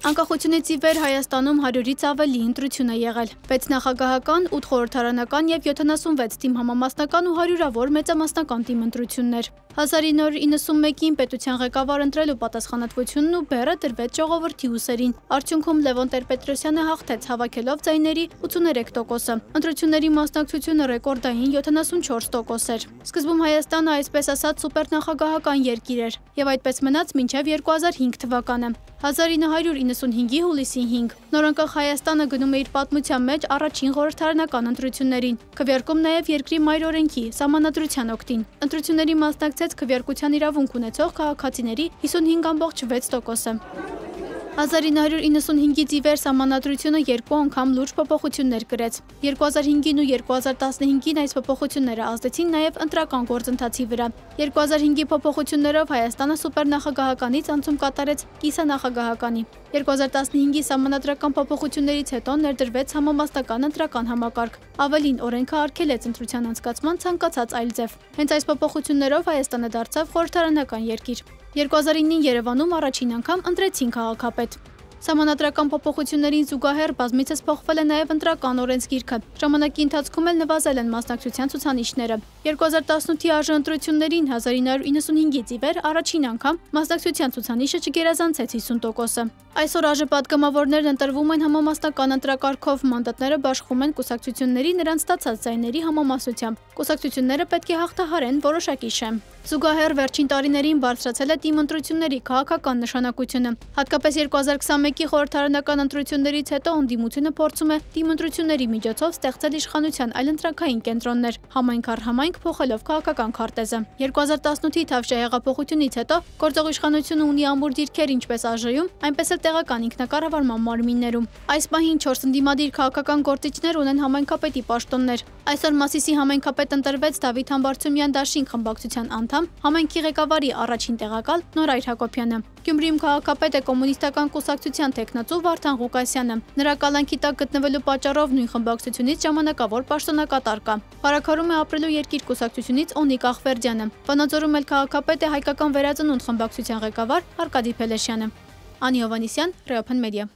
Անկախությունից ի վեր Հայաստանում 100-ից ավելի ընտրություն է եղել, 6 նախագահական, 8 խորհրդարանական և 76 թիմ համամասնական ու հարյուրավոր մեծամասնական թիմ ընտրություններ։ 1991-ին պետության ղեկավար ընտրելու պատասխանատվությունն ու բեռը դրվեց ժողովրդի ուսերին։ Արդյունքում Լևոն Տեր-Պետրոսյանը հաղթեց հավաքելով ձայների 83%-ը։ Ընտրությունների մասնակցությունը ռեկորդային 74% էր։ Սկզբում Հայաստանը այսպես ասած սուպերնախագահական երկիր էր և այդպես մնաց մինչև 2005 թվականը։ 1995-ի հուլիսի 5 նորանկախ Հայաստանը գնում է իր պատմության մեջ առաջին խորհրդարանական ընտրություններին, քվեարկում նաև երկրի մայր օրենքի սահմանադրության օգտին։ Ընտրությունների մասնակցեց քվեարկության իրավունք ունեցող քաղաքացիների 55.6%-ը։ 1995-ից ի վեր սահմանադրությունը 2 անգամ լուրջ փոփոխություններ կրեց։ 2005-ին ու 2015-ին այս փոփոխությունները ազդեցին նաև ընտրական գործընթացի վրա։ 2005-ի փոփոխություններով Հայաստանը սուպերնախագահականից անցում կատարեց կիսանախագահականի։ 2015-ի սահմանադրական փոփոխություններից հետո ներդրվեց համամասնական ընտրական համակարգ։ Ավելին, օրենքը արգելեց ընտրության անցկացման ցանկացած այլ ձև։ Հենց այս փոփոխություններով Հայաստանը դարձավ խորհրդարանական երկիր։ 2009-ին Երևանում առաջին անգամ ընտրեցին քաղաքապետ։ Սահմանադրական փոփոխություններին զուգահեռ բազմիցս փոխվել է նաև ընտրական օրենսգիրքը։ Ժամանակի ընթացքում էլ նվազել են մասնակցության ցուցանիշները։ 2018-ի ԱԺ ընտրություններին 1995-ից ի վեր առաջին անգամ մասնակցության ցուցանիշը չգերազանցեց 50%-ը։ Այսօր ԱԺ պատգամավորներն ընտրվում են համամասնական ընտրակարգով, մանդատները բաշխվում են կուսակցությունների նրանց ստացած ձայների համամասնությամբ։ Կուսակցությունները պետք է հաղթահարեն որոշակի շեմ։ Զուգահեռ վերջին տարիներին բարձրացել է թիմ ընտրությունների քաղաքական նշանակությունը։ Հատկապես 2021-ի խորհրդարանական ընտրություններից հետո ընդդիմությունը փորձում է թիմ ընտրությունների միջոցով ստեղծել իշխանության այլընտրանքային կենտրոններ, համայնք առ համայնք փոխելով քաղաքական քարտեզը։ 2018-ի Թավշյա հեղափոխությունից հետո գործող իշխանությունը ունի ամուր դիրքեր ինչպես ԱԺ-ում, այնպես էլ տեղական ինքնակառավարման մարմիններում։ Այս պահին 4 ընդդիմադիր քաղաքական գործիչներ ունեն համայնքապետի պաշտոններ։ Այսօր Մասիսի համայնքապետ ընտրվեց Դավիթ Համբարձումյան դաշինք խմբակցության անդամ, համայնքի ղեկավարի առաջին տեղակալ Նորայր Հակոբյանը։ Գյումրիում քաղաքապետ է կոմունիստական կուսակցության թեկնածու Վարդան Ղուկասյանը։ Նրա կալանքի տակ գտնվելու պատճառով նույն խմբակցությունից ժամանակավոր պաշտոնակատար կա։ Փառաքարում է ապրելու երկիր կուսակցությունից Օնիկ Ախվերդյանը։ Վանաձորում էլ քաղաքապետ է հայկական վերածնունդ խմբակցության ղեկավար Արկադի Փելեշյանը։ Անի Հովհաննիսյան, Ռեոփեն մեդիա։